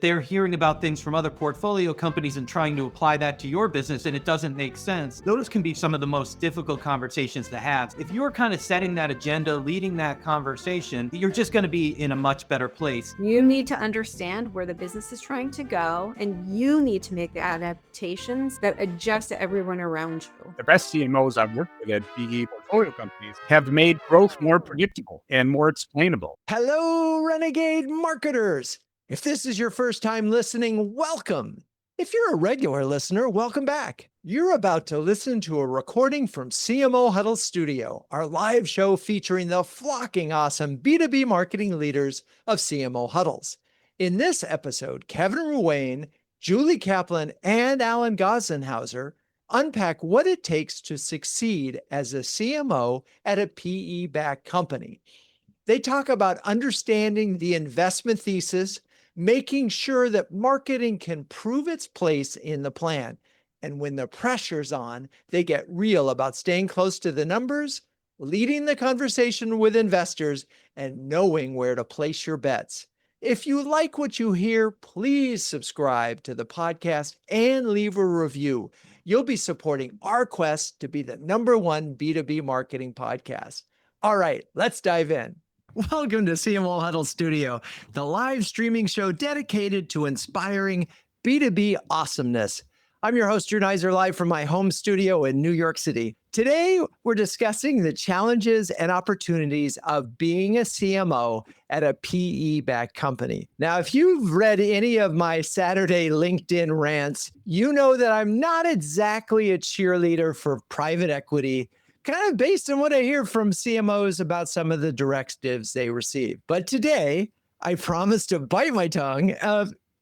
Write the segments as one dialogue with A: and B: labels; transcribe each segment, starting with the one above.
A: that they're hearing about things from other portfolio companies and trying to apply that to your business and it doesn't make sense, those can be some of the most difficult conversations to have. If you're kind of setting that agenda, leading that conversation, you're just going to be in a much better place.
B: You need to understand where the business is trying to go, and you need to make the adaptations that adjust to everyone around you.
C: The best CMOs I've worked with at PE portfolio companies have made growth more predictable and more explainable.
D: Hello, Renegade marketers. If this is your first time listening, welcome. If you're a regular listener, welcome back. You're about to listen to a recording from CMO Huddles Studio, our live show featuring the flocking awesome B2B marketing leaders of CMO Huddles. In this episode, Kevin Ruane, Julie Kaplan, and Alan Gonsenhauser unpack what it takes to succeed as a CMO at a PE-backed company. They talk about understanding the investment thesis, making sure that marketing can prove its place in the plan. And when the pressure's on, they get real about staying close to the numbers, leading the conversation with investors, and knowing where to place your bets. If you like what you hear, please subscribe to the podcast and leave a review. You'll be supporting our quest to be the #1 B2B marketing podcast. All right, let's dive in. Welcome to CMO Huddle Studio, the live streaming show dedicated to inspiring B2B awesomeness. I'm your host, Drew Neiser, live from my home studio in New York City. Today, we're discussing the challenges and opportunities of being a CMO at a PE-backed company. Now, if you've read any of my Saturday LinkedIn rants, you know that I'm not exactly a cheerleader for private equity, kind of based on what I hear from CMOs about some of the directives they receive. But today, I promise to bite my tongue,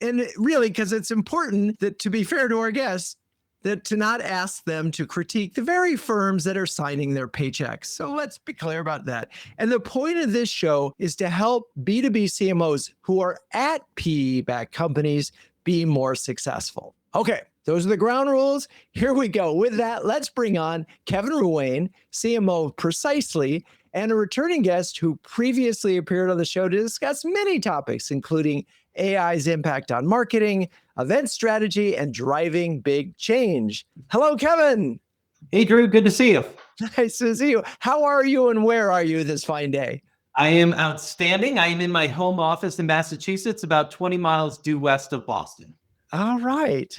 D: and really, because it's important that, to be fair to our guests, that to not ask them to critique the very firms that are signing their paychecks. So let's be clear about that. And the point of this show is to help B2B CMOs who are at PE-backed companies be more successful. Okay, those are the ground rules. Here we go. With that, let's bring on Kevin Ruane, CMO of Precisely, and a returning guest who previously appeared on the show to discuss many topics, including AI's impact on marketing, event strategy, and driving big change. Hello, Kevin.
A: Hey, Drew, good to see you.
D: Nice to see you. How are you and where are you this fine day?
A: I am outstanding. I am in my home office in Massachusetts, about 20 miles due west of Boston.
D: All right.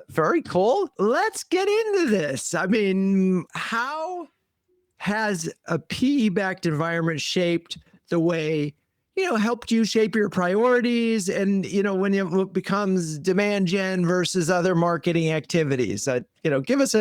D: Very cool. Let's get into this. I mean, how has a PE-backed environment shaped the way, helped you shape your priorities and, when it becomes demand gen versus other marketing activities? Give us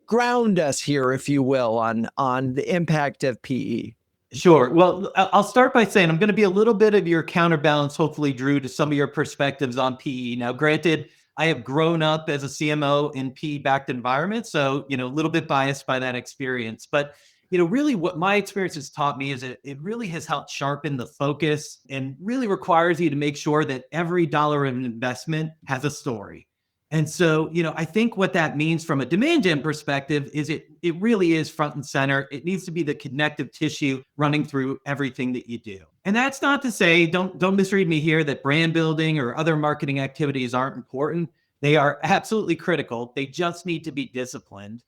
D: ground us here, if you will, on the impact of PE.
A: Sure. Well, I'll start by saying I'm going to be a little bit of your counterbalance, hopefully, Drew, to some of your perspectives on PE. Now, granted, I have grown up as a CMO in PE-backed environments, so, a little bit biased by that experience. But, really what my experience has taught me is it really has helped sharpen the focus and really requires you to make sure that every dollar of investment has a story. And so, I think what that means from a demand gen perspective is it really is front and center. It needs to be the connective tissue running through everything that you do. And that's not to say, don't misread me here, that brand building or other marketing activities aren't important. They are absolutely critical. They just need to be disciplined.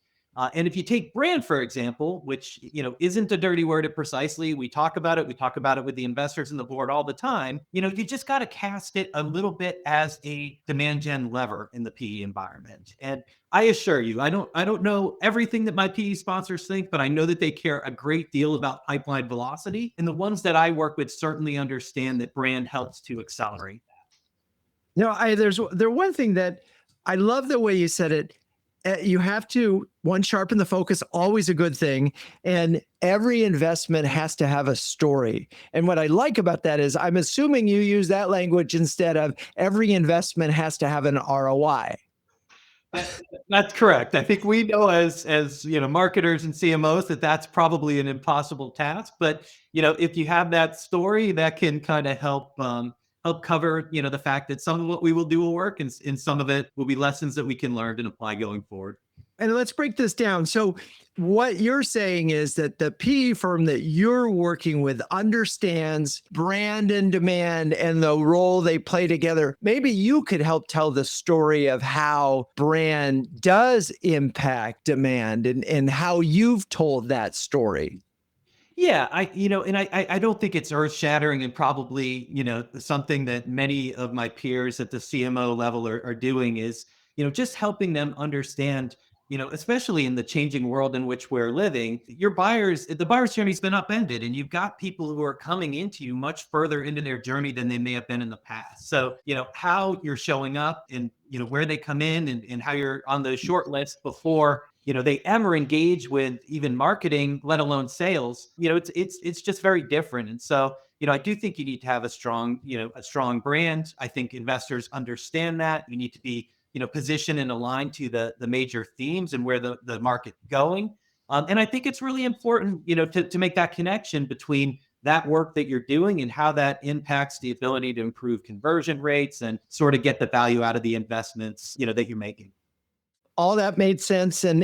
A: And if you take brand, for example, which, isn't a dirty word at Precisely, we talk about it. We talk about it with the investors and the board all the time. You just got to cast it a little bit as a demand gen lever in the PE environment. And I assure you, I don't know everything that my PE sponsors think, but I know that they care a great deal about pipeline velocity. And the ones that I work with certainly understand that brand helps to accelerate that.
D: There's one thing that I love the way you said it. You have to, sharpen the focus, always a good thing. And every investment has to have a story. And what I like about that is I'm assuming you use that language instead of every investment has to have an ROI.
A: That's correct. I think we know as marketers and CMOs that's probably an impossible task. But, if you have that story, that can kind of help cover, the fact that some of what we will do will work and some of it will be lessons that we can learn and apply going forward.
D: And let's break this down. So what you're saying is that the PE firm that you're working with understands brand and demand and the role they play together. Maybe you could help tell the story of how brand does impact demand and how you've told that story.
A: Yeah, I don't think it's earth shattering, and probably, something that many of my peers at the CMO level are doing is, just helping them understand, especially in the changing world in which we're living, the buyer's journey's been upended, and you've got people who are coming into you much further into their journey than they may have been in the past. So, how you're showing up and, where they come in, and how you're on the short list before they ever engage with even marketing, let alone sales. It's just very different. And so, I do think you need to have a strong brand. I think investors understand that. You need to be, positioned and aligned to the major themes and where the market's going. And I think it's really important, to make that connection between that work that you're doing and how that impacts the ability to improve conversion rates and sort of get the value out of the investments, that you're making.
D: All that made sense, and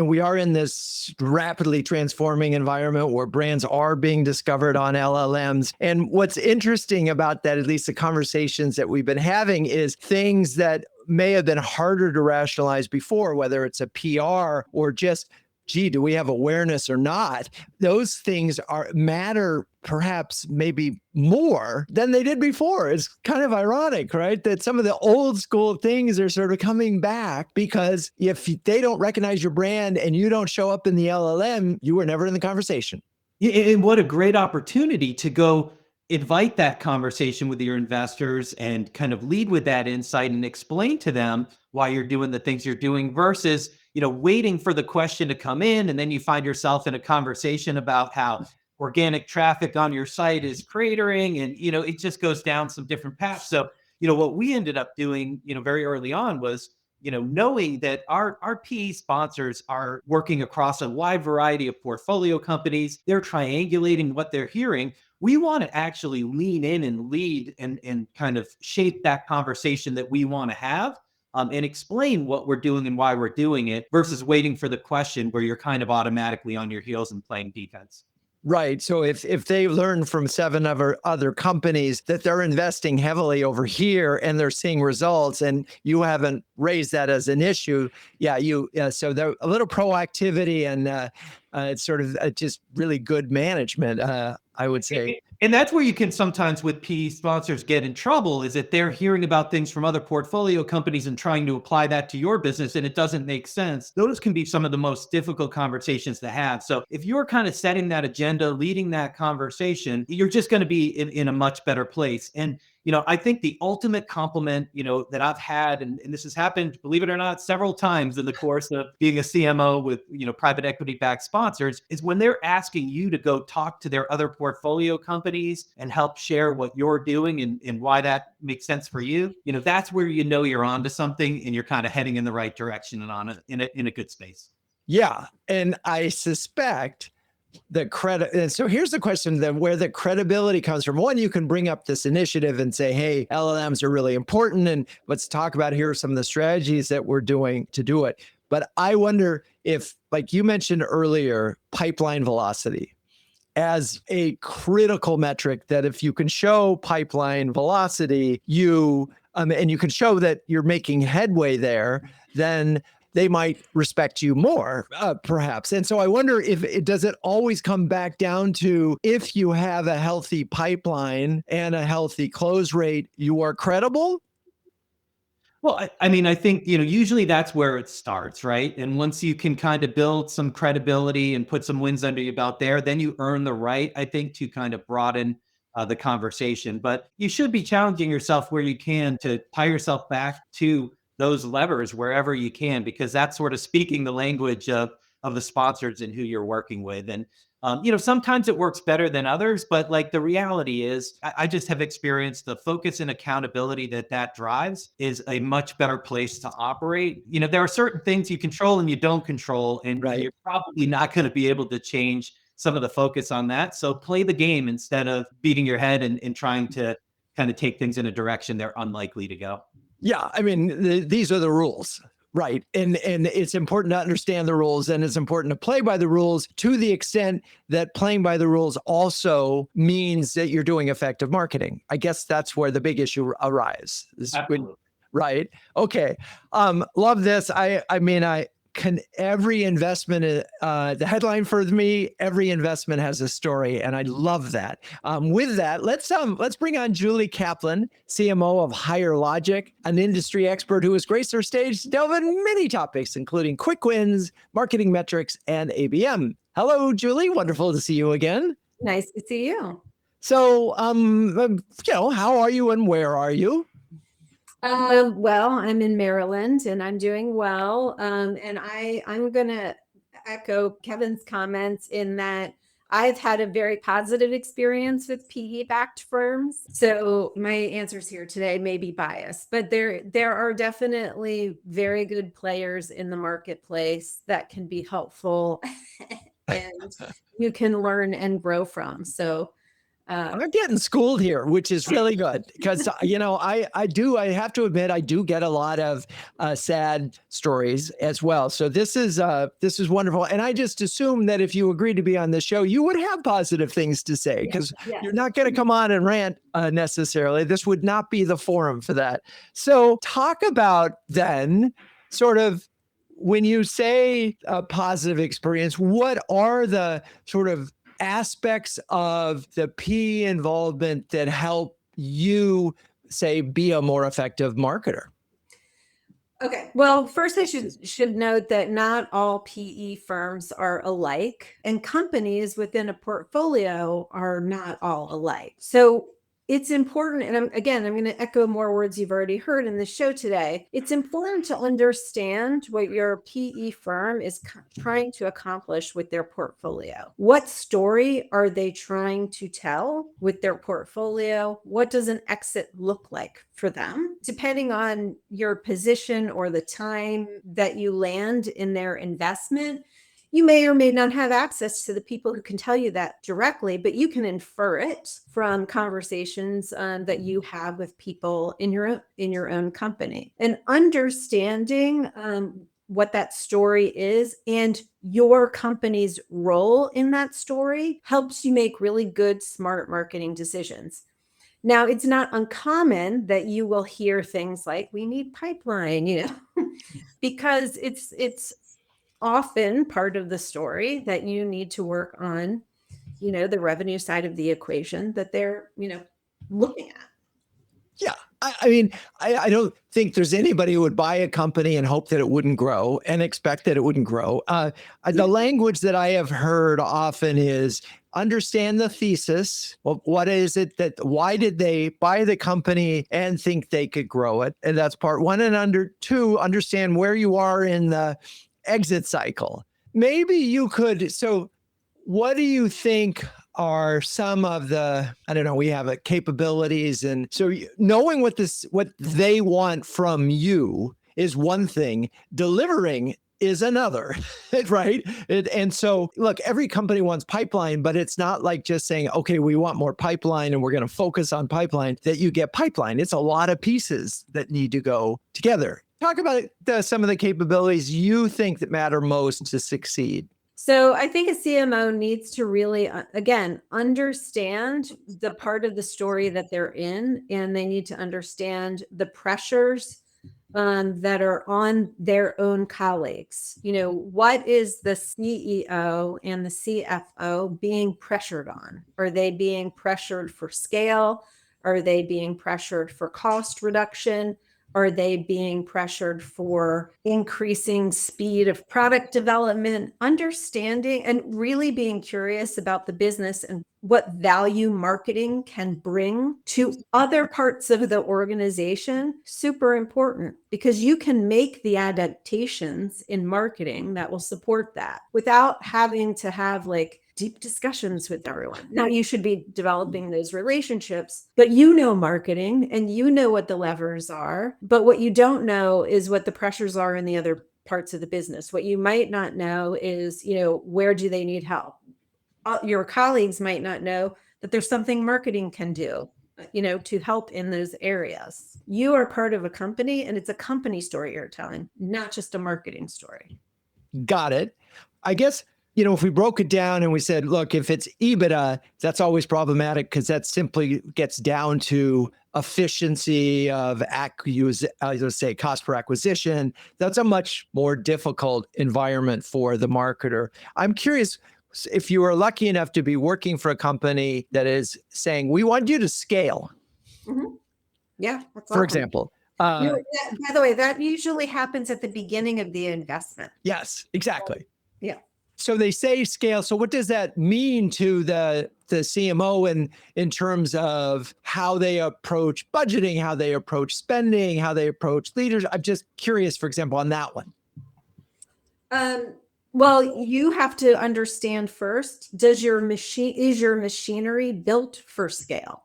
D: we are in this rapidly transforming environment where brands are being discovered on LLMs. And what's interesting about that, at least the conversations that we've been having, is things that may have been harder to rationalize before, whether it's a PR or just, gee, do we have awareness or not? Those things matter perhaps maybe more than they did before. It's kind of ironic, right? That some of the old school things are sort of coming back because if they don't recognize your brand and you don't show up in the LLM, you were never in the conversation.
A: And what a great opportunity to go invite that conversation with your investors and kind of lead with that insight and explain to them why you're doing the things you're doing versus, waiting for the question to come in. And then you find yourself in a conversation about how organic traffic on your site is cratering, and, it just goes down some different paths. So, what we ended up doing, very early on was, knowing that our PE sponsors are working across a wide variety of portfolio companies, they're triangulating what they're hearing. We want to actually lean in and lead and kind of shape that conversation that we want to have, and explain what we're doing and why we're doing it versus waiting for the question where you're kind of automatically on your heels and playing defense.
D: Right. So if they learn from 7 other companies that they're investing heavily over here and they're seeing results and you haven't raised that as an issue, so there a little proactivity and it's sort of just really good management, I would say.
A: And that's where you can sometimes with PE sponsors get in trouble, is that they're hearing about things from other portfolio companies and trying to apply that to your business, and it doesn't make sense. Those can be some of the most difficult conversations to have. So if you're kind of setting that agenda, leading that conversation, you're just going to be in a much better place. And I think the ultimate compliment, that I've had, and this has happened, believe it or not, several times in the course of being a CMO with, private equity backed sponsors, is when they're asking you to go talk to their other portfolio companies and help share what you're doing and why that makes sense for you. That's where you're onto something and you're kind of heading in the right direction and on it in a good space.
D: Yeah. And I suspect the credit. And so here's the question then, where the credibility comes from. One, you can bring up this initiative and say, hey, LLMs are really important. And let's talk about here are some of the strategies that we're doing to do it. But I wonder if, like you mentioned earlier, pipeline velocity as a critical metric, that if you can show pipeline velocity, and you can show that you're making headway there, then they might respect you more, perhaps. And so I wonder if does it always come back down to, if you have a healthy pipeline and a healthy close rate, you are credible?
A: Well, I think, usually that's where it starts, right? And once you can kind of build some credibility and put some wins under your belt there, then you earn the right, I think, to kind of broaden the conversation. But you should be challenging yourself where you can to tie yourself back to those levers wherever you can, because that's sort of speaking the language of the sponsors and who you're working with. And sometimes it works better than others, but like the reality is, I just have experienced the focus and accountability that drives is a much better place to operate. There are certain things you control and you don't control, and
D: Right.
A: you're probably not going to be able to change some of the focus on that. So play the game instead of beating your head and trying to kind of take things in a direction they're unlikely to go.
D: Yeah. I mean, these are the rules. Right. And it's important to understand the rules, and it's important to play by the rules to the extent that playing by the rules also means that you're doing effective marketing. I guess that's where the big issue arises.
A: Absolutely.
D: Right. Okay. Love this. I mean, every investment, the headline for me, every investment has a story, and I love that. With that, let's bring on Julie Kaplan, CMO of Higher Logic, an industry expert who has graced our stage to delve in many topics, including quick wins, marketing metrics, and ABM. Hello, Julie. Wonderful to see you again.
B: Nice to see you.
D: So, how are you and where are you?
B: Well, I'm in Maryland and I'm doing well. And I'm going to echo Kevin's comments in that I've had a very positive experience with PE-backed firms. So my answers here today may be biased, but there are definitely very good players in the marketplace that can be helpful and you can learn and grow from. So
D: I'm getting schooled here, which is really good because, I have to admit, I do get a lot of sad stories as well. So this is wonderful. And I just assume that if you agreed to be on this show, you would have positive things to say because you're not going to come on and rant necessarily. This would not be the forum for that. So talk about then sort of when you say a positive experience, what are the sort of aspects of the PE involvement that help you, say, be a more effective marketer?
B: Okay. Well, first I should note that not all PE firms are alike, and companies within a portfolio are not all alike. So it's important, and I'm going to echo more words you've already heard in the show today. It's important to understand what your PE firm is trying to accomplish with their portfolio. What story are they trying to tell with their portfolio? What does an exit look like for them? Depending on your position or the time that you land in their investment, you may or may not have access to the people who can tell you that directly, but you can infer it from conversations that you have with people in your own company. And understanding what that story is and your company's role in that story helps you make really good, smart marketing decisions. Now, it's not uncommon that you will hear things like, we need pipeline, because it's often part of the story that you need to work on, the revenue side of the equation that they're, looking at.
D: Yeah. I mean, I don't think there's anybody who would buy a company and hope that it wouldn't grow and expect that it wouldn't grow. The language that I have heard often is understand the thesis. Well, what is it why did they buy the company and think they could grow it? And that's part one. And two, understand where you are in the exit cycle. Maybe you could. So what do you think are some of the, we have capabilities. And so knowing what they want from you is one thing, delivering is another, right? And so look, every company wants pipeline, but it's not like just saying, okay, we want more pipeline and we're going to focus on pipeline that you get pipeline. It's a lot of pieces that need to go together. Talk about some of the capabilities you think that matter most to succeed.
B: So I think a CMO needs to really, again, understand the part of the story that they're in, and they need to understand the pressures that are on their own colleagues. What is the CEO and the CFO being pressured on? Are they being pressured for scale? Are they being pressured for cost reduction? Are they being pressured for increasing speed of product development? Understanding and really being curious about the business and what value marketing can bring to other parts of the organization, super important, because you can make the adaptations in marketing that will support that without having to have deep discussions with everyone. Now, you should be developing those relationships, but marketing and what the levers are. But what you don't know is what the pressures are in the other parts of the business. What you might not know is, where do they need help? Your colleagues might not know that there's something marketing can do to help in those areas. You are part of a company, and it's a company story you're telling, not just a marketing story.
D: Got it. I guess, if we broke it down and we said, look, if it's EBITDA, that's always problematic because that simply gets down to efficiency of cost per acquisition. That's a much more difficult environment for the marketer. I'm curious if you are lucky enough to be working for a company that is saying, we want you to scale.
B: Mm-hmm. Yeah. That's
D: for example.
B: By the way, that usually happens at the beginning of the investment.
D: Yes, exactly.
B: Yeah.
D: So they say scale. So what does that mean to the CMO in terms of how they approach budgeting, how they approach spending, how they approach leaders? I'm just curious, for example, on that one.
B: Well, you have to understand first, is your machinery built for scale?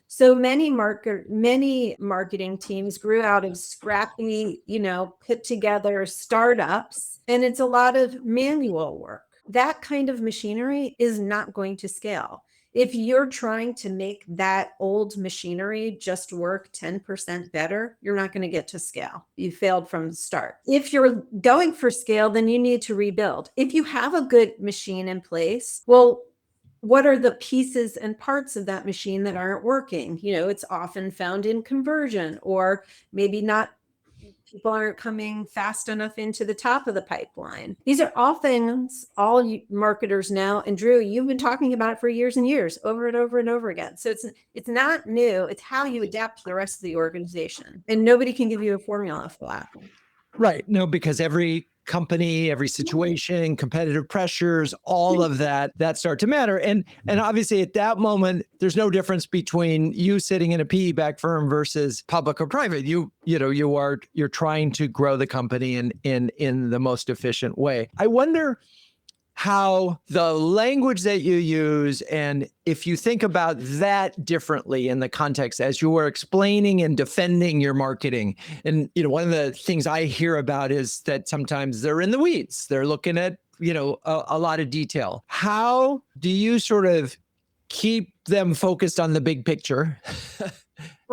B: So many marketing teams grew out of scrappy, put together startups, and it's a lot of manual work. That kind of machinery is not going to scale. If you're trying to make that old machinery just work 10% better, you're not going to get to scale. You failed from the start. If you're going for scale, then you need to rebuild. If you have a good machine in place, well, what are the pieces and parts of that machine that aren't working? It's often found in conversion, or maybe not. People aren't coming fast enough into the top of the pipeline. These are all things all marketers know. And Drew, you've been talking about it for years and years, over and over and over again. So it's not new. It's how you adapt to the rest of the organization. And nobody can give you a formula for that.
D: Right. No, because every company, every situation, competitive pressures, all of that start to matter. And obviously at that moment, there's no difference between you sitting in a PE-backed firm versus public or private. You're trying to grow the company in the most efficient way. I wonder how the language that you use, and if you think about that differently in the context as you were explaining and defending your marketing. And, one of the things I hear about is that sometimes they're in the weeds. They're looking at, a lot of detail. How do you sort of keep them focused on the big picture?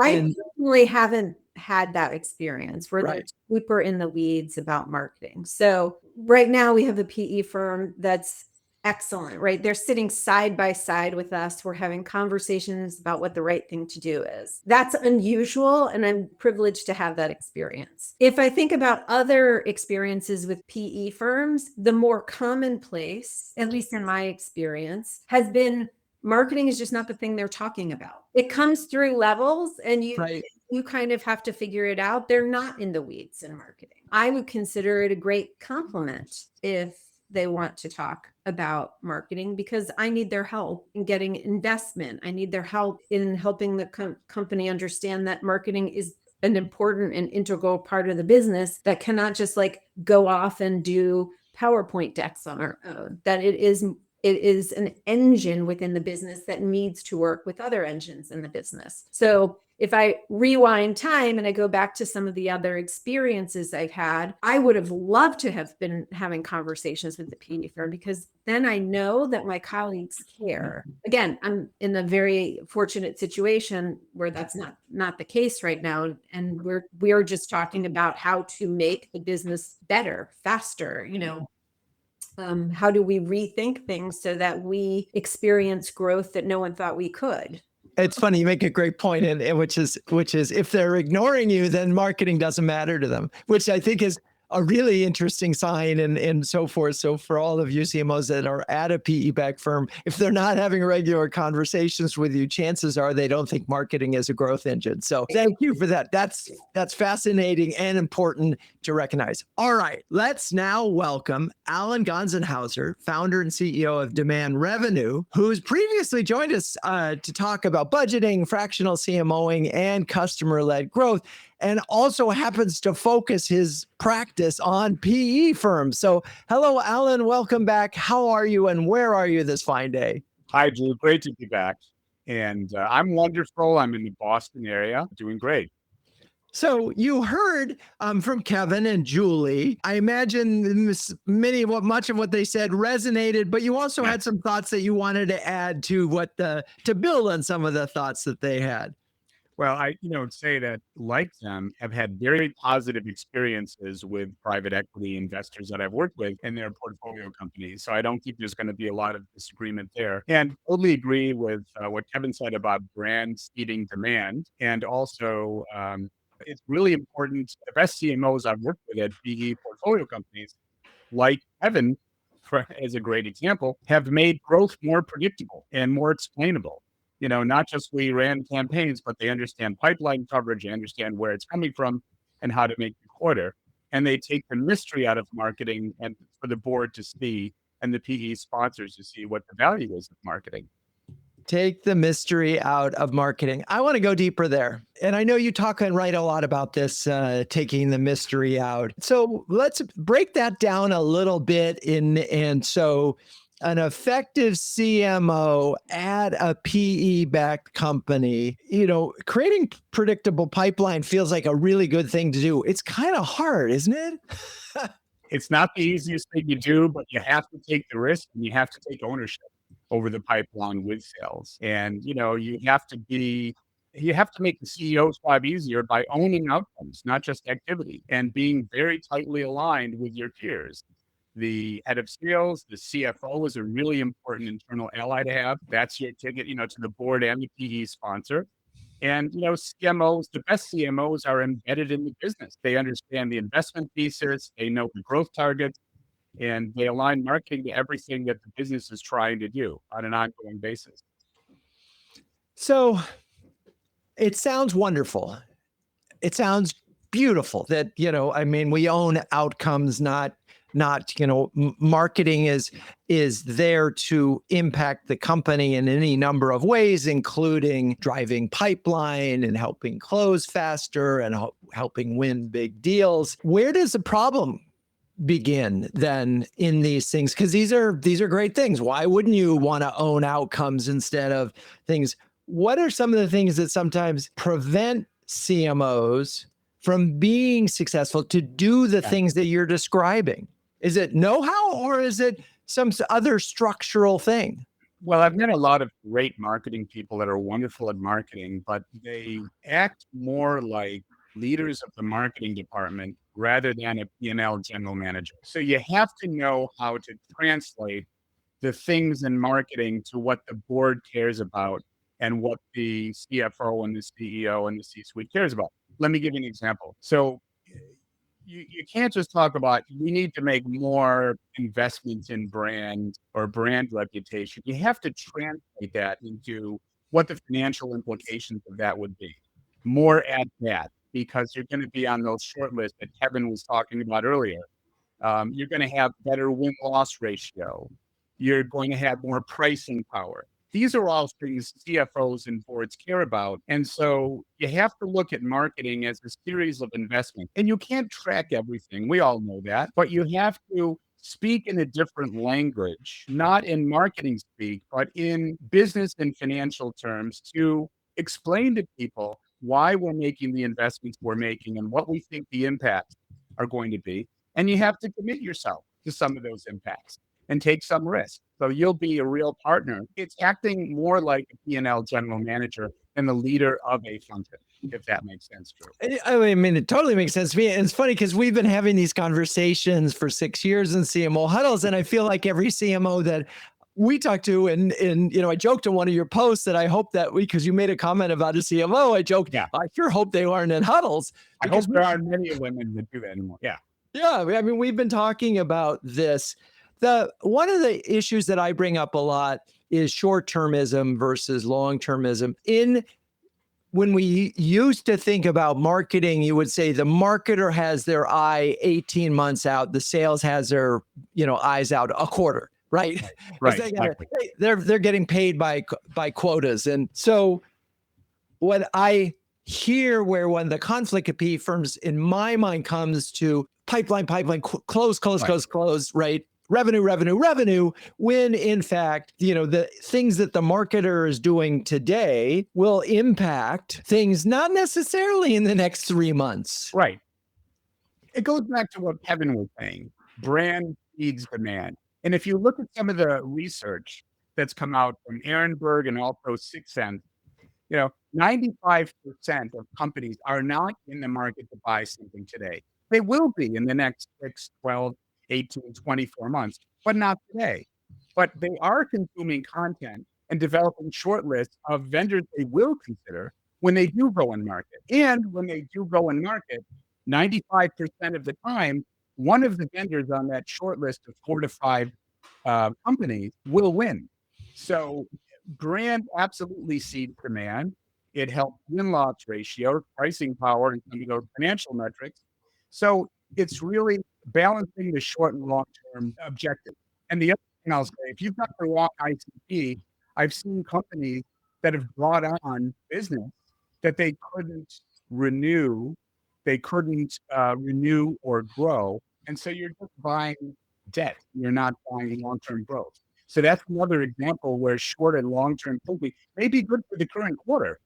B: I certainly haven't had that experience where they're super in the weeds about marketing. So right now we have a PE firm that's excellent, right? They're sitting side by side with us. We're having conversations about what the right thing to do is. That's unusual, and I'm privileged to have that experience. If I think about other experiences with PE firms, the more commonplace, at least in my experience, has been marketing is just not the thing they're talking about. It comes through levels, and you kind of have to figure it out. They're not in the weeds in marketing. I would consider it a great compliment if they want to talk about marketing, because I need their help in getting investment. I need their help in helping the company understand that marketing is an important and integral part of the business that cannot just go off and do PowerPoint decks on our own, that it is an engine within the business that needs to work with other engines in the business. So if I rewind time and I go back to some of the other experiences I've had, I would have loved to have been having conversations with the PE firm, because then I know that my colleagues care. Again, I'm in a very fortunate situation where that's not the case right now. And we're just talking about how to make the business better, faster, how do we rethink things so that we experience growth that no one thought we could?
D: It's funny, you make a great point, and which is if they're ignoring you, then marketing doesn't matter to them, which I think is a really interesting sign and so forth. So for all of you CMOs that are at a PE-backed firm, if they're not having regular conversations with you, chances are they don't think marketing is a growth engine. So thank you for that. That's fascinating and important to recognize. All right, let's now welcome Alan Gonsenhauser, founder and CEO of Demand Revenue, who's previously joined us to talk about budgeting, fractional CMOing, and customer-led growth, and also happens to focus his practice on PE firms. So hello, Alan, welcome back. How are you and where are you this fine day?
C: Hi, Drew. Great to be back. And I'm wonderful. I'm in the Boston area, doing great.
D: So you heard from Kevin and Julie. I imagine much of what they said resonated, but you also had some thoughts that you wanted to add to to build on some of the thoughts that they had.
C: Well, I, say that like them have had very positive experiences with private equity investors that I've worked with in their portfolio companies. So I don't think there's going to be a lot of disagreement there. And totally agree with what Kevin said about brands eating demand. And also, it's really important. The best CMOs I've worked with at PE portfolio companies, like Kevin, as a great example, have made growth more predictable and more explainable. Not just we ran campaigns, but they understand pipeline coverage, they understand where it's coming from and how to make the quarter. And they take the mystery out of marketing and for the board to see and the PE sponsors to see what the value is of marketing.
D: Take the mystery out of marketing. I want to go deeper there. And I know you talk and write a lot about this, taking the mystery out. So let's break that down a little bit. And so an effective CMO at a PE-backed company, creating predictable pipeline feels like a really good thing to do. It's kind of hard, isn't it?
C: It's not the easiest thing to do, but you have to take the risk and you have to take ownership over the pipeline with sales. And, you have to make the CEO's job easier by owning outcomes, not just activity, and being very tightly aligned with your peers. The head of sales, the CFO is a really important internal ally to have. That's your ticket, to the board and the PE sponsor. And, CMOs, the best CMOs are embedded in the business. They understand the investment thesis, they know the growth targets, and they align marketing to everything that the business is trying to do on an ongoing basis.
D: So it sounds wonderful. It sounds beautiful that, we own outcomes, not, marketing is there to impact the company in any number of ways, including driving pipeline and helping close faster and helping win big deals. Where does the problem begin then in these things? Because these are great things. Why wouldn't you want to own outcomes instead of things? What are some of the things that sometimes prevent CMOs from being successful to do the things that you're describing? Is it know-how or is it some other structural thing?
C: Well, I've met a lot of great marketing people that are wonderful at marketing, but they act more like leaders of the marketing department rather than a P&L general manager. So you have to know how to translate the things in marketing to what the board cares about and what the CFO and the CEO and the C-suite cares about. Let me give you an example. So you can't just talk about, we need to make more investments in brand or brand reputation. You have to translate that into what the financial implications of that would be. More at that, because you're going to be on those short lists that Kevin was talking about earlier. You're going to have better win-loss ratio. You're going to have more pricing power. These are all things CFOs and boards care about. And so you have to look at marketing as a series of investments. And you can't track everything. We all know that. But you have to speak in a different language, not in marketing speak, but in business and financial terms to explain to people why we're making the investments we're making and what we think the impacts are going to be. And you have to commit yourself to some of those impacts and take some risk. So you'll be a real partner. It's acting more like a P&L general manager than the leader of a function, if that makes sense, Drew.
D: I mean, it totally makes sense to me. And it's funny because we've been having these conversations for 6 years in CMO Huddles. And I feel like every CMO that we talked to, and I joked in one of your posts that I hope that because you made a comment about a CMO, I joked, I sure hope they aren't in huddles.
C: I hope there aren't many women that do that anymore. Yeah.
D: Yeah. I mean, we've been talking about this. One of the issues that I bring up a lot is short-termism versus long-termism. When we used to think about marketing, you would say the marketer has their eye 18 months out, the sales has their eyes out a quarter, right?
C: Right.
D: Exactly. They're getting paid by quotas. And so what I hear when the conflict of PE firms in my mind comes to pipeline, close, right? Revenue, when in fact, the things that the marketer is doing today will impact things not necessarily in the next 3 months.
C: Right. It goes back to what Kevin was saying. Brand feeds demand. And if you look at some of the research that's come out from Ehrenberg and also Sixth Sense, 95% of companies are not in the market to buy something today. They will be in the next 6, 12, 18, 24 months, but not today. But they are consuming content and developing short lists of vendors they will consider when they do go in market. And when they do go in market, 95% of the time, one of the vendors on that short list of 4 to 5 companies will win. So brand absolutely seeds demand. It helps win-loss ratio, pricing power, and some of those financial metrics. So it's really balancing the short and long-term objective. And the other thing I'll say, if you've got the wrong ICP, I've seen companies that have brought on business that they couldn't renew, renew or grow. And so you're just buying debt. You're not buying long-term growth. So that's another example where short and long-term thinking may be good for the current quarter.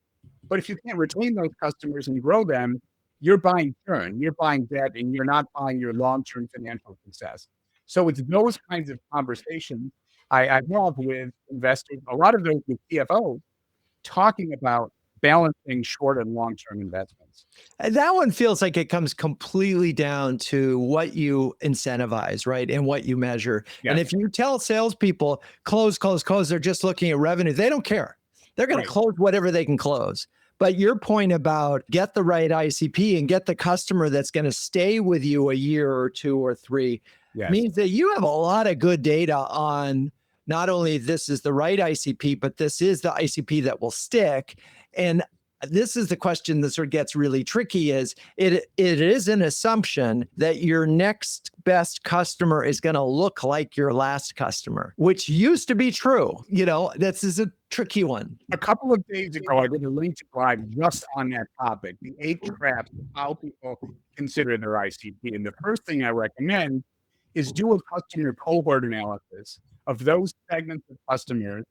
C: But if you can't retain those customers and grow them, you're buying churn, you're buying debt, and you're not buying your long-term financial success. So it's those kinds of conversations I have with investors, a lot of those with CFOs, talking about balancing short and long-term investments.
D: And that one feels like it comes completely down to what you incentivize, right? And what you measure.
C: Yes.
D: And if you tell salespeople, close, they're just looking at revenue, they don't care. They're going to close whatever they can close. But your point about get the right ICP and get the customer that's going to stay with you a year or 2 or 3 means that you have a lot of good data on not only this is the right ICP, but this is the ICP that will stick. And this is the question that sort of gets really tricky is it is an assumption that your next best customer is going to look like your last customer, which used to be true. This is a tricky one.
C: A couple of days ago, I did a LinkedIn Live just on that topic, the 8 traps of how people consider their ICP. And the first thing I recommend is do a customer cohort analysis of those segments of customers,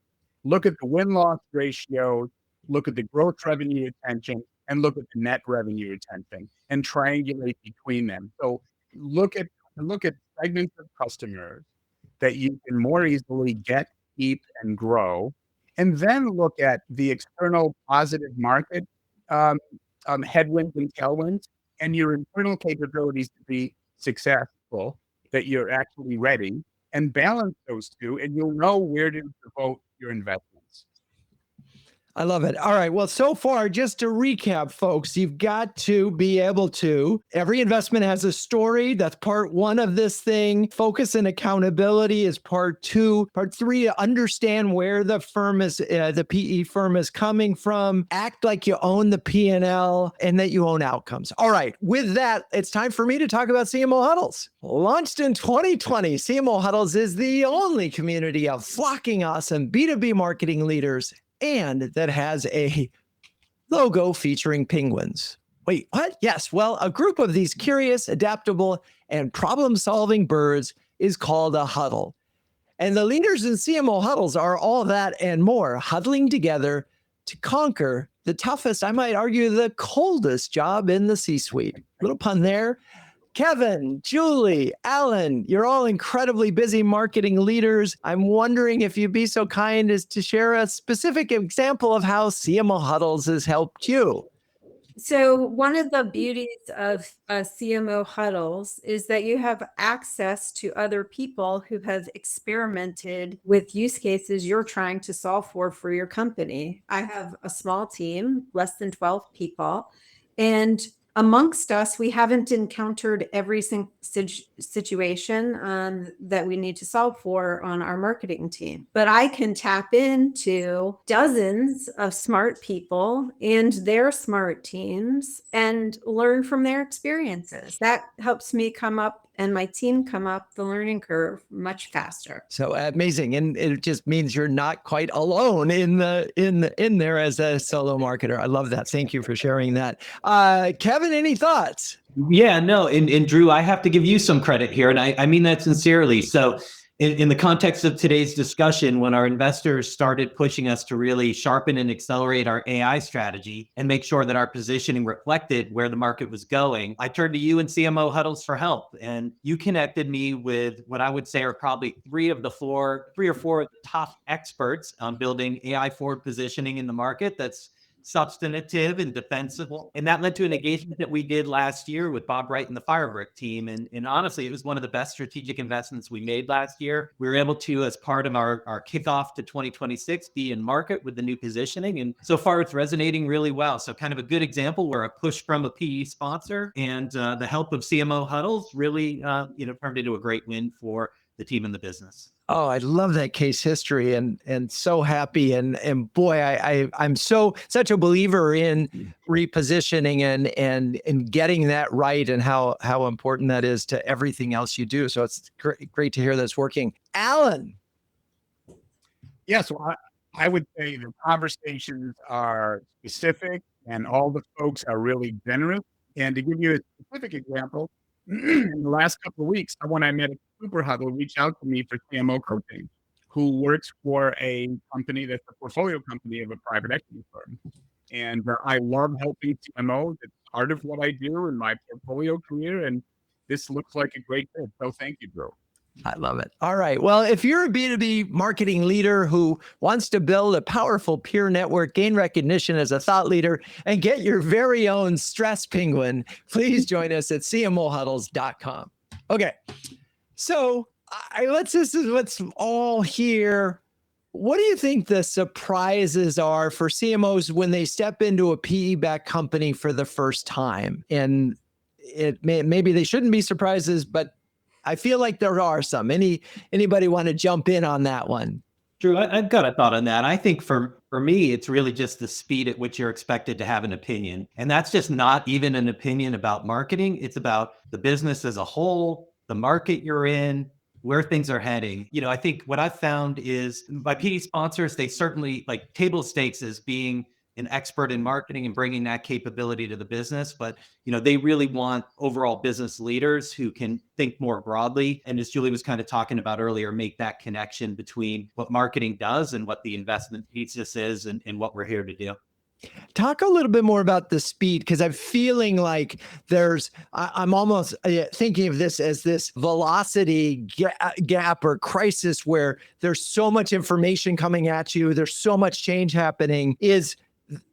C: look at the win-loss ratios, look at the gross revenue retention, and look at the net revenue retention, and triangulate between them. So look at segments of customers that you can more easily get, keep, and grow, and then look at the external positive market headwinds and tailwinds, and your internal capabilities to be successful, that you're actually ready, and balance those two, and you'll know where to devote your investments.
D: I love it. All right. Well, so far, just to recap, folks, you've got to be able to, every investment has a story. That's part 1 of this thing. Focus and accountability is part 2. Part 3, to understand where the firm is, the PE firm is coming from. Act like you own the P&L and that you own outcomes. All right. With that, it's time for me to talk about CMO Huddles. Launched in 2020, CMO Huddles is the only community of flocking awesome B2B marketing leaders and that has a logo featuring penguins. Wait, what? Yes. Well, a group of these curious, adaptable, and problem-solving birds is called a huddle. And the leaders in CMO Huddles are all that and more, huddling together to conquer the toughest, I might argue, the coldest job in the C-suite. Little pun there. Kevin, Julie, Alan, you're all incredibly busy marketing leaders. I'm wondering if you'd be so kind as to share a specific example of how CMO Huddles has helped you.
B: So one of the beauties of CMO Huddles is that you have access to other people who have experimented with use cases you're trying to solve for your company. I have a small team, less than 12 people, and amongst us, we haven't encountered every single situation that we need to solve for on our marketing team. But I can tap into dozens of smart people and their smart teams and learn from their experiences. That helps me come up and my team come up the learning curve much faster.
D: So amazing. And it just means you're not quite alone in there as a solo marketer. I love that. Thank you for sharing that. Kevin, any thoughts?
A: Yeah, no. And Drew, I have to give you some credit here. And I mean that sincerely. So in the context of today's discussion, when our investors started pushing us to really sharpen and accelerate our AI strategy and make sure that our positioning reflected where the market was going, I turned to you and CMO Huddles for help. And you connected me with what I would say are probably 3 or 4 of the top experts on building AI forward positioning in the market that's substantive and defensible. And that led to an engagement that we did last year with Bob Wright and the Firebrick team. And honestly, it was one of the best strategic investments we made last year. We were able to, as part of our kickoff to 2026, be in market with the new positioning. And so far it's resonating really well. So kind of a good example where a push from a PE sponsor and the help of CMO Huddles really turned into a great win for the team and the business.
D: Oh, I love that case history and so happy. And boy, I'm such a believer in repositioning and getting that right and how important that is to everything else you do. So it's great to hear that's working. Alan.
C: Yeah, so I would say the conversations are specific and all the folks are really generous. And to give you a specific example, in the last couple of weeks, someone I met at Super Huddle reached out to me for CMO coaching, who works for a company that's a portfolio company of a private equity firm. And I love helping CMOs. It's part of what I do in my portfolio career. And this looks like a great fit. So thank you, Drew.
D: I love it. All right. Well, if you're a B2B marketing leader who wants to build a powerful peer network, gain recognition as a thought leader, and get your very own stress penguin, please join us at cmohuddles.com. Okay. So this is what's all here. What do you think the surprises are for CMOs when they step into a PE-backed company for the first time? And maybe they shouldn't be surprises, but I feel like there are some. Anybody want to jump in on that one?
A: Drew, I've got a thought on that. I think for me, it's really just the speed at which you're expected to have an opinion. And that's just not even an opinion about marketing. It's about the business as a whole, the market you're in, where things are heading. I think what I've found is by PE sponsors, they certainly like table stakes as being an expert in marketing and bringing that capability to the business. But, they really want overall business leaders who can think more broadly. And as Julie was kind of talking about earlier, make that connection between what marketing does and what the investment thesis is and what we're here to do.
D: Talk a little bit more about the speed, because I'm feeling like I'm almost thinking of this as this velocity gap or crisis where there's so much information coming at you. There's so much change happening. Is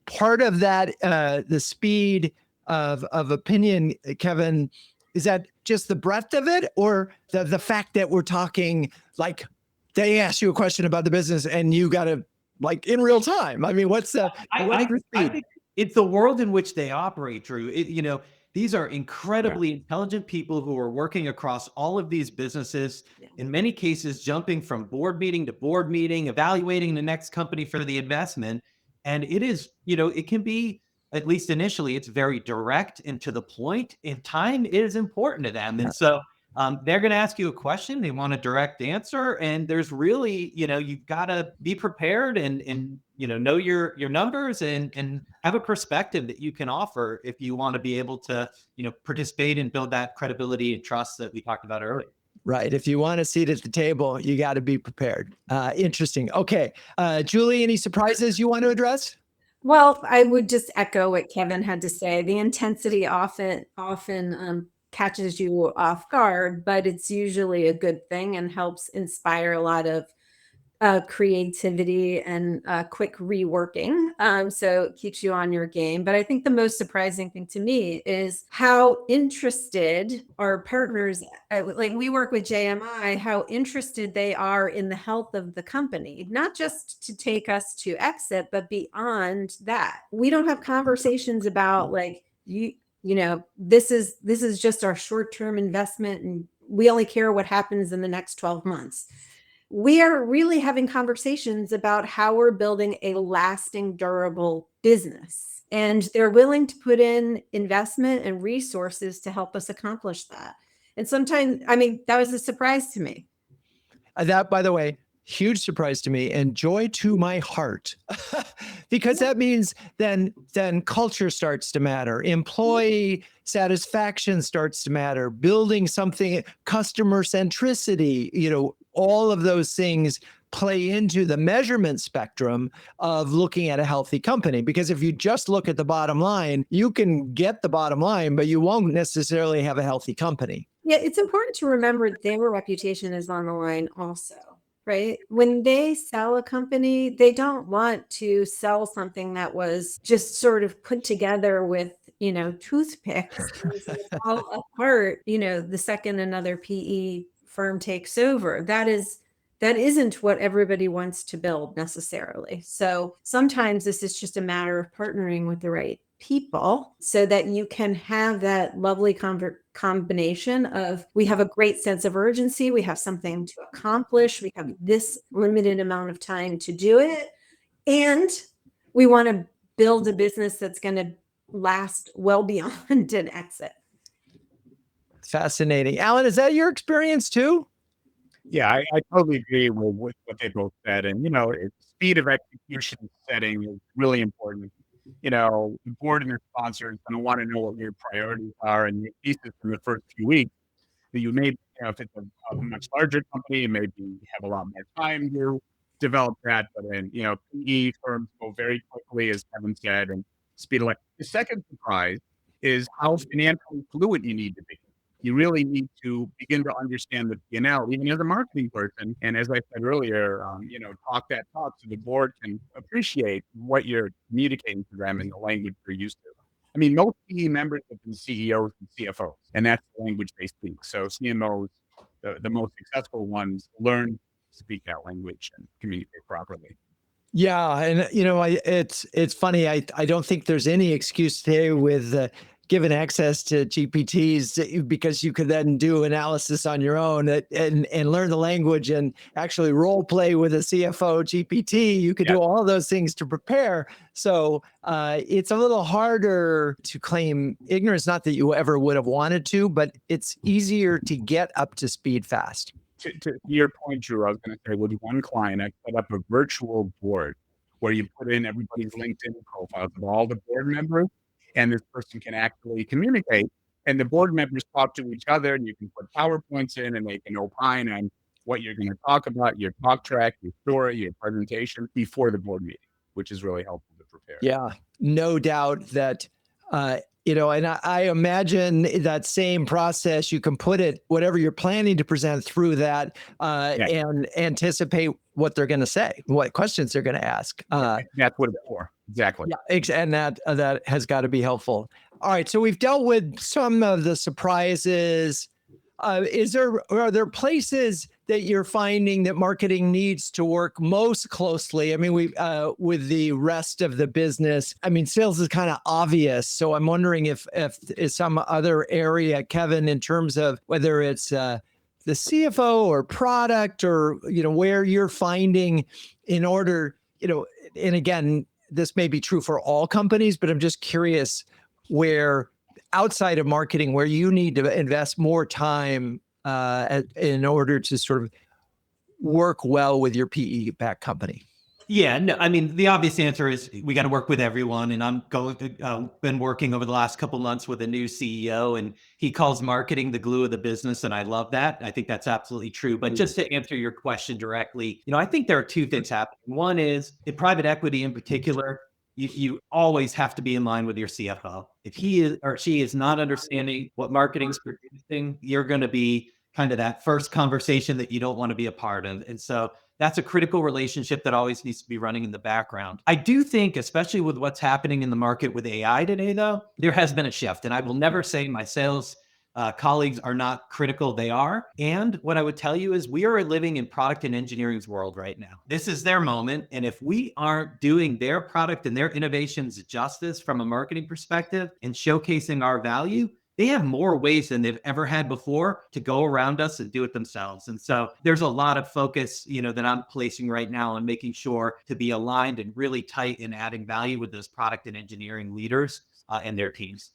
D: part of that the speed of opinion, Kevin, is that just the breadth of it, or the fact that we're talking like they ask you a question about the business and you got to like in real time? I mean, what's the speed?
A: I think it's the world in which they operate, Drew. These are incredibly intelligent people who are working across all of these businesses, in many cases, jumping from board meeting to board meeting, evaluating the next company for the investment. And it is, it can be, at least initially, it's very direct and to the point, and time is important to them. And so they're going to ask you a question. They want a direct answer. And there's really, you've got to be prepared and know your numbers and have a perspective that you can offer if you want to be able to, participate and build that credibility and trust that we talked about earlier.
D: Right. If you want a seat at the table, you got to be prepared. Interesting. Okay. Julie, any surprises you want to address?
B: Well, I would just echo what Kevin had to say. The intensity often catches you off guard, but it's usually a good thing and helps inspire a lot of creativity and quick reworking. So it keeps you on your game. But I think the most surprising thing to me is how interested our partners, like we work with JMI, how interested they are in the health of the company, not just to take us to exit, but beyond that. We don't have conversations about like, this is just our short-term investment and we only care what happens in the next 12 months. We are really having conversations about how we're building a lasting, durable business. And they're willing to put in investment and resources to help us accomplish that. And sometimes, that was a surprise to me.
D: That, by the way, huge surprise to me and joy to my heart, because that means then culture starts to matter. Employee satisfaction starts to matter. Building something, customer centricity, all of those things play into the measurement spectrum of looking at a healthy company. Because if you just look at the bottom line, you can get the bottom line, but you won't necessarily have a healthy company.
B: Yeah, it's important to remember their reputation is on the line also. right? When they sell a company, they don't want to sell something that was just sort of put together with, toothpicks and will fall apart, the second another PE firm takes over. That isn't what everybody wants to build necessarily. So sometimes this is just a matter of partnering with the right people so that you can have that lovely combination of, we have a great sense of urgency, we have something to accomplish, we have this limited amount of time to do it, and we want to build a business that's going to last well beyond an exit.
D: Fascinating. Alan, is that your experience too?
C: Yeah, I totally agree with what they both said. And, speed of execution setting is really important. The board and your sponsors going to want to know what your priorities are and your thesis in the first few weeks. That you may, if it's a much larger company, maybe have a lot more time to develop that. But then, PE firms go very quickly, as Kevin said, and speed of life. The second surprise is how financially fluid you need to be. You really need to begin to understand the P&L, even as a marketing person. And as I said earlier, talk that talk so the board can appreciate what you're communicating to them in the language they're used to. I mean, most PE members have been CEOs and CFOs, and that's the language they speak. So CMOs, the most successful ones, learn to speak that language and communicate properly.
D: Yeah, and it's funny. I don't think there's any excuse today with given access to GPTs, because you could then do analysis on your own and learn the language and actually role play with a CFO GPT. You could do all those things to prepare. So it's a little harder to claim ignorance. Not that you ever would have wanted to, but it's easier to get up to speed fast.
C: To your point, Drew, I was going to say, with one client, I set up a virtual board where you put in everybody's LinkedIn profiles of all the board members, and this person can actually communicate. And the board members talk to each other, and you can put PowerPoints in, and they can opine on what you're going to talk about, your talk track, your story, your presentation before the board meeting, which is really helpful to prepare.
D: Yeah, no doubt that, and I imagine that same process, you can put it, whatever you're planning to present through that, and anticipate what they're going to say, what questions they're going to ask.
C: That's what it's for. Exactly.
D: Yeah, and that has got to be helpful. All right, so we've dealt with some of the surprises. Are there places that you're finding that marketing needs to work most closely? I mean, with the rest of the business, I mean, sales is kind of obvious. So I'm wondering if is some other area, Kevin, in terms of whether it's the CFO or product, or, where you're finding in order, and again, this may be true for all companies, but I'm just curious where outside of marketing, where you need to invest more time in order to sort of work well with your PE-backed company.
A: Yeah, no, I mean, the obvious answer is we got to work with everyone. And I'm been working over the last couple of months with a new CEO, and he calls marketing the glue of the business. And I love that. I think that's absolutely true. But just to answer your question directly, I think there are two things happening. One is in private equity in particular, you always have to be in line with your CFO. If he is or she is not understanding what marketing's producing, you're going to be kind of that first conversation that you don't want to be a part of. And so that's a critical relationship that always needs to be running in the background. I do think, especially with what's happening in the market with AI today, though, there has been a shift. And I will never say my sales colleagues are not critical. They are. And what I would tell you is we are living in product and engineering's world right now. This is their moment. And if we aren't doing their product and their innovations justice from a marketing perspective and showcasing our value, they have more ways than they've ever had before to go around us and do it themselves. And so there's a lot of focus, that I'm placing right now on making sure to be aligned and really tight in adding value with those product and engineering leaders and their teams.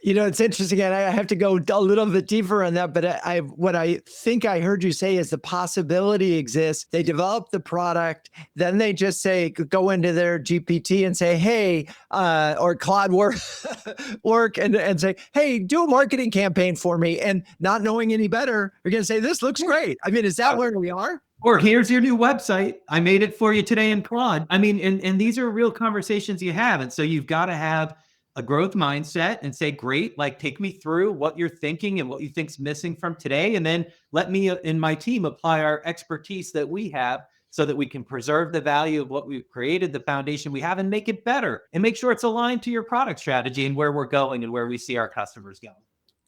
D: It's interesting, and I have to go a little bit deeper on that, but what I think I heard you say is the possibility exists. They develop the product, then they just go into their GPT and say, hey, or Claude work and say, hey, do a marketing campaign for me. And not knowing any better, you're going to say, this looks great. I mean, is that where we are?
A: Or here's your new website. I made it for you today in Claude. I mean, and these are real conversations you have. And so you've got to have a growth mindset and say, great, like take me through what you're thinking and what you think's missing from today. And then let me and my team apply our expertise that we have so that we can preserve the value of what we've created, the foundation we have, and make it better and make sure it's aligned to your product strategy and where we're going and where we see our customers going.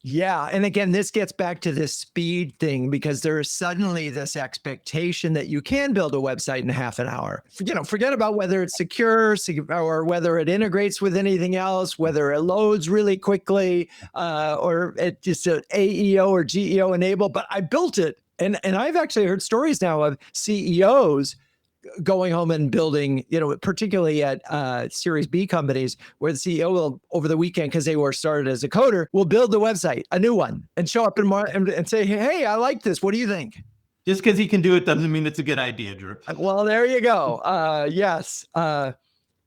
D: Yeah. And again, this gets back to this speed thing, because there is suddenly this expectation that you can build a website in half an hour. Forget about whether it's secure or whether it integrates with anything else, whether it loads really quickly, or it just an AEO or GEO enabled, but I built it. And I've actually heard stories now of CEOs going home and building, particularly at Series B companies, where the CEO will, over the weekend, because they were started as a coder, will build the website, a new one, and show up and say, hey, I like this. What do you think?
A: Just because he can do it doesn't mean it's a good idea, Drew.
D: Well, there you go. Yes. But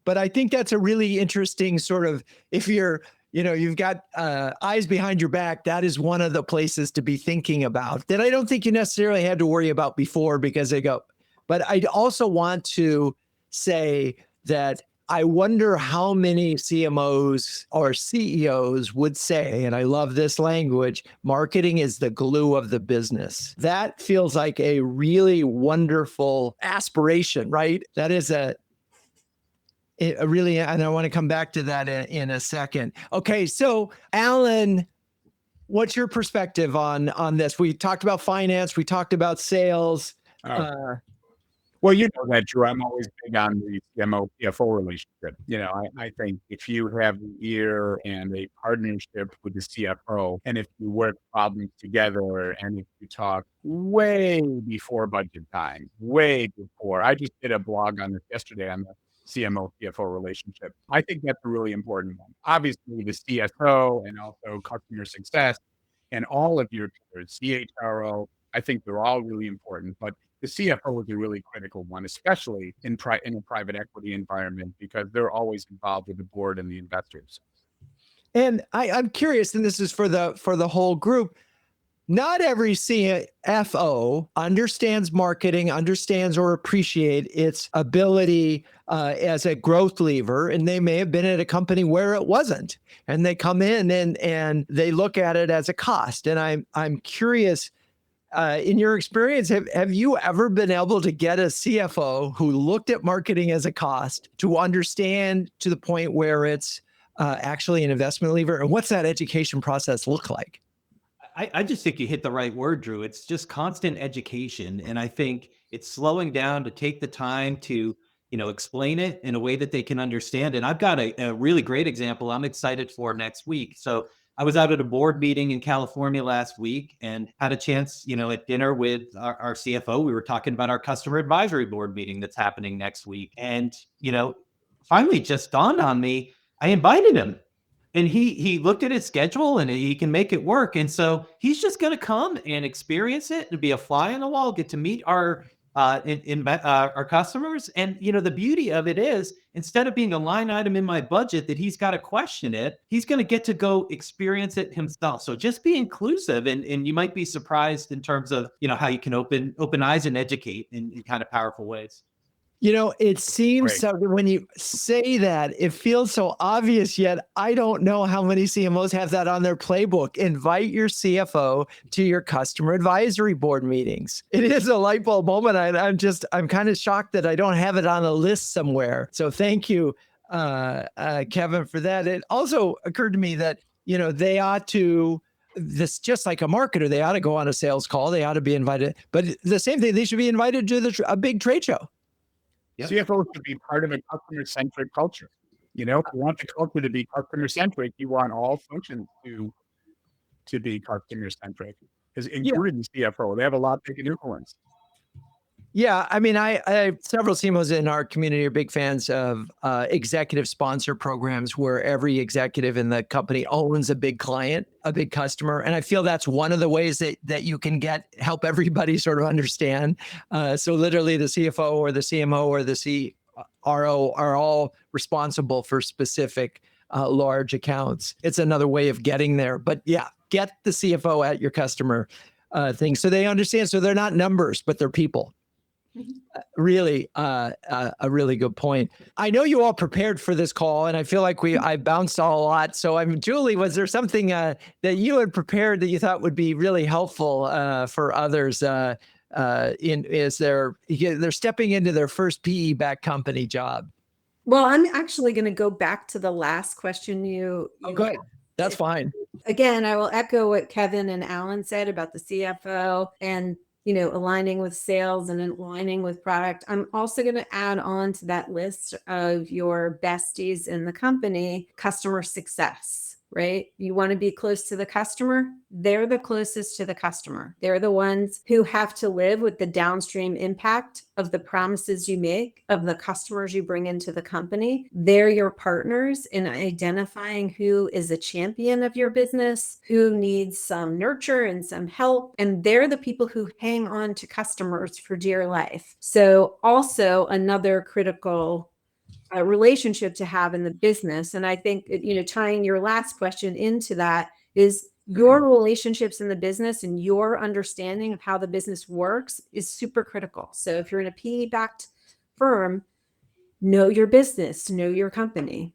D: I think that's a really interesting sort of, if you're, you've got eyes behind your back, that is one of the places to be thinking about that I don't think you necessarily had to worry about before, because they go. But I also want to say that I wonder how many CMOs or CEOs would say, and I love this language, marketing is the glue of the business. That feels like a really wonderful aspiration, right? That is a really, and I want to come back to that in a second. Okay, so Alan, what's your perspective on this? We talked about finance, we talked about sales.
C: Well, you know that, Drew. I'm always big on the CMO PFO relationship. I think if you have an ear and a partnership with the CFO, and if you work problems together, and if you talk way before budget time, way before. I just did a blog on this yesterday on the CMO PFO relationship. I think that's a really important one. Obviously, the CSO and also customer success and all of your CHRO, I think they're all really important, but the CFO is a really critical one, especially in a private equity environment, because they're always involved with the board and the investors.
D: And I'm curious, and this is for the whole group. Not every CFO understands marketing, understands or appreciate its ability as a growth lever, and they may have been at a company where it wasn't, and they come in and they look at it as a cost. And I'm curious. In your experience, have you ever been able to get a CFO who looked at marketing as a cost to understand to the point where it's actually an investment lever? And what's that education process look like?
A: I just think you hit the right word, Drew. It's just constant education. And I think it's slowing down to take the time to, explain it in a way that they can understand. And I've got a really great example I'm excited for next week. So I was out at a board meeting in California last week and had a chance, at dinner with our CFO. We were talking about our customer advisory board meeting that's happening next week. And, finally just dawned on me, I invited him. And he looked at his schedule and he can make it work. And so he's just going to come and experience it and be a fly on the wall, get to meet our customers. And, the beauty of it is, instead of being a line item in my budget that he's got to question it, he's going to get to go experience it himself. So just be inclusive, and you might be surprised in terms of, how you can open eyes and educate in kind of powerful ways.
D: It seems so when you say that, it feels so obvious, yet I don't know how many CMOs have that on their playbook. Invite your CFO to your customer advisory board meetings. It is a light bulb moment. I'm kind of shocked that I don't have it on a list somewhere. So thank you, Kevin, for that. It also occurred to me that, they ought to, this just like a marketer, they ought to go on a sales call. They ought to be invited, but the same thing, they should be invited to a big trade show.
C: Yep. CFOs should be part of a customer-centric culture. If you want the culture to be customer-centric, you want all functions to be customer-centric, including the CFO. They have a lot they can influence.
D: Yeah, I mean, I several CMOs in our community are big fans of executive sponsor programs where every executive in the company owns a big client, a big customer. And I feel that's one of the ways that you can help everybody sort of understand. So literally the CFO or the CMO or the CRO are all responsible for specific large accounts. It's another way of getting there. But yeah, get the CFO at your customer thing so they understand. So they're not numbers, but they're people. Really, a really good point. I know you all prepared for this call, and I feel like I bounced a lot. So, Julie, was there something that you had prepared that you thought would be really helpful for others? They're stepping into their first PE-backed company job.
B: Well, I'm actually going to go back to the last question you
D: Good. That's fine.
B: Again, I will echo what Kevin and Alan said about the CFO and aligning with sales and aligning with product. I'm also going to add on to that list of your besties in the company, customer success, right? You want to be close to the customer. They're the closest to the customer. They're the ones who have to live with the downstream impact of the promises you make, of the customers you bring into the company. They're your partners in identifying who is a champion of your business, who needs some nurture and some help. And they're the people who hang on to customers for dear life. So also another critical relationship to have in the business. And I think, tying your last question into that is your relationships in the business and your understanding of how the business works is super critical. So if you're in a PE-backed firm, know your business, know your company.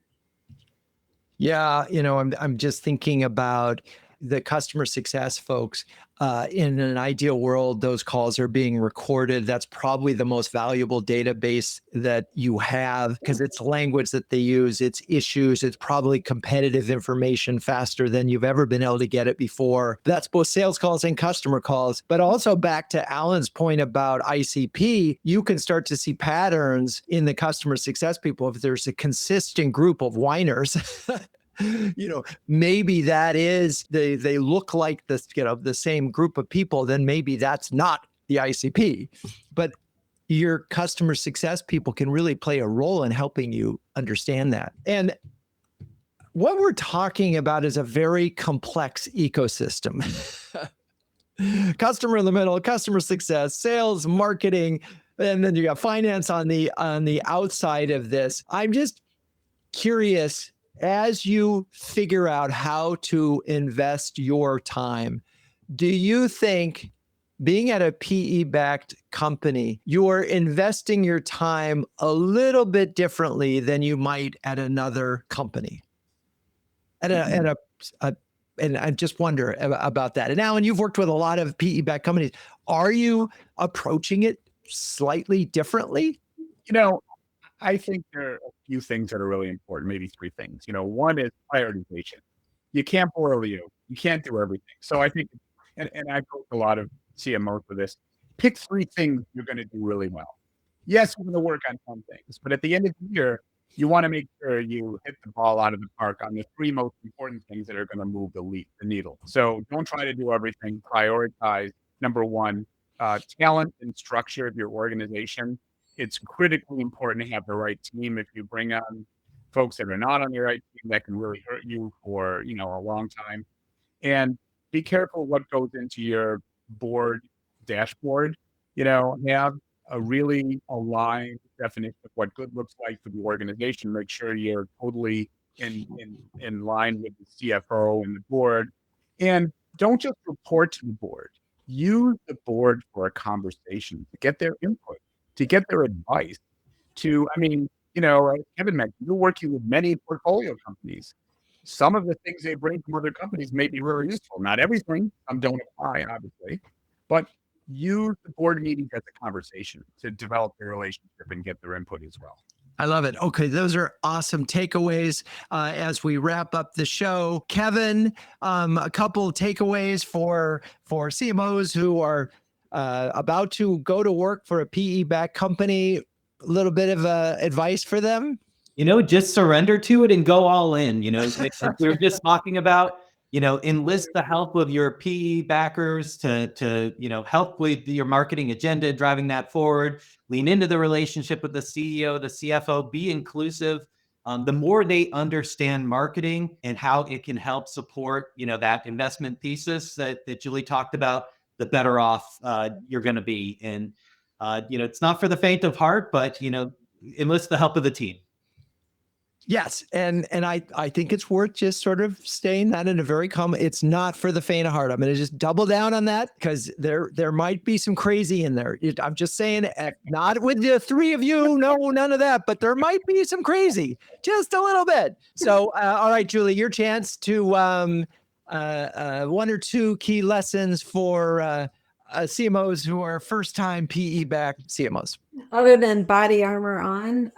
D: Yeah, I'm just thinking about the customer success folks. In an ideal world, those calls are being recorded. That's probably the most valuable database that you have because it's language that they use, it's issues, it's probably competitive information faster than you've ever been able to get it before. That's both sales calls and customer calls. But also back to Alan's point about ICP, you can start to see patterns in the customer success people. If there's a consistent group of whiners, maybe that is they look like the same group of people, then maybe that's not the ICP. But your customer success people can really play a role in helping you understand that. And what we're talking about is a very complex ecosystem. Customer in the middle, customer success, sales, marketing, and then you got finance on the outside of this. I'm just curious, as you figure out how to invest your time, do you think being at a PE-backed company, you're investing your time a little bit differently than you might at another company? And I just wonder about that. And Alan, you've worked with a lot of PE-backed companies. Are you approaching it slightly differently?
C: I think there are a few things that are really important, maybe three things. One is prioritization. You can't boil you. You can't do everything. So I think, and I coach a lot of CMOs for this, pick three things you're going to do really well. Yes, we're going to work on some things, but at the end of the year, you want to make sure you hit the ball out of the park on the three most important things that are going to move the needle. So don't try to do everything. Prioritize, number one, talent and structure of your organization. It's critically important to have the right team. If you bring on folks that are not on the right team, that can really hurt you for, a long time. And be careful what goes into your board dashboard. Have a really aligned definition of what good looks like for the organization. Make sure you're totally in line with the CFO and the board. And don't just report to the board. Use the board for a conversation to get their input, to get their advice, Kevin mentioned, you're working with many portfolio companies. Some of the things they bring from other companies may be really useful. Not everything. Some don't apply, obviously. But use the board meetings as a conversation to develop their relationship and get their input as well.
D: I love it. Okay, those are awesome takeaways as we wrap up the show. Kevin, a couple of takeaways for CMOs who are about to go to work for a PE-backed company. A little bit of advice for them?
A: Just surrender to it and go all in. Like we were just talking about, enlist the help of your PE backers to help with your marketing agenda, driving that forward. Lean into the relationship with the CEO, the CFO, be inclusive. The more they understand marketing and how it can help support, that investment thesis that Julie talked about, the better off you're going to be. And, it's not for the faint of heart, but, enlist the help of the team.
D: Yes. And I think it's worth just sort of saying that in a very common, it's not for the faint of heart. I'm going to just double down on that because there might be some crazy in there. I'm just saying, not with the three of you, no, none of that, but there might be some crazy, just a little bit. So, all right, Julie, your chance to one or two key lessons for CMOs who are first time PE-backed CMOs.
B: Other than body armor on.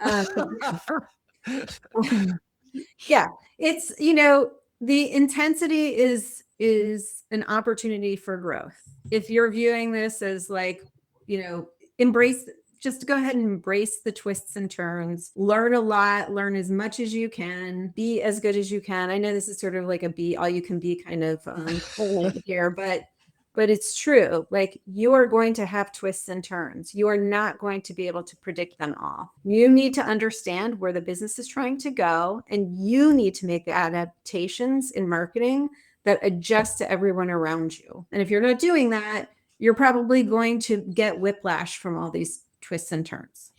B: Yeah, it's, the intensity is an opportunity for growth. If you're viewing this as like, just go ahead and embrace the twists and turns, learn a lot, learn as much as you can, be as good as you can. I know this is sort of like a be all you can be kind of here, but it's true. Like, you are going to have twists and turns. You are not going to be able to predict them all. You need to understand where the business is trying to go, and you need to make adaptations in marketing that adjust to everyone around you. And if you're not doing that, you're probably going to get whiplash from all these twists and turns.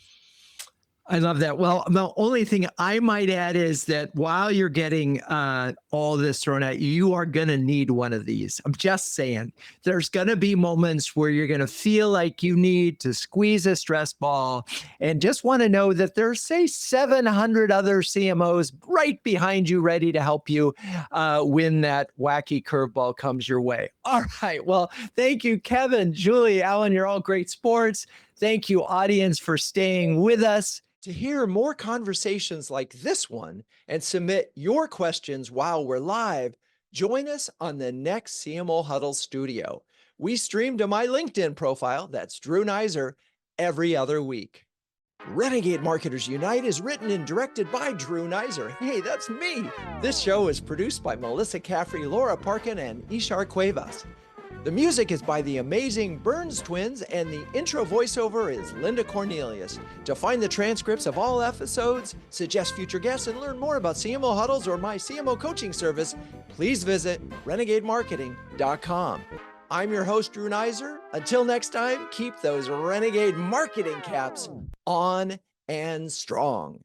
D: I love that. Well, the only thing I might add is that while you're getting all this thrown at you, you are going to need one of these. I'm just saying, there's going to be moments where you're going to feel like you need to squeeze a stress ball and just want to know that there's, say, 700 other CMOs right behind you, ready to help you when that wacky curveball comes your way. All right. Well, thank you, Kevin, Julie, Alan. You're all great sports. Thank you, audience, for staying with us. To hear more conversations like this one and submit your questions while we're live, join us on the next CMO Huddles studio. We stream to my LinkedIn profile, that's Drew Neiser, every other week. Renegade Marketers Unite is written and directed by Drew Neiser. Hey, that's me. This show is produced by Melissa Caffrey, Laura Parkin, and Ishar Cuevas. The music is by the amazing Burns Twins, and the intro voiceover is Linda Cornelius. To find the transcripts of all episodes, suggest future guests, and learn more about CMO Huddles or my CMO coaching service, please visit renegademarketing.com. I'm your host, Drew Neiser. Until next time, keep those Renegade marketing caps on and strong.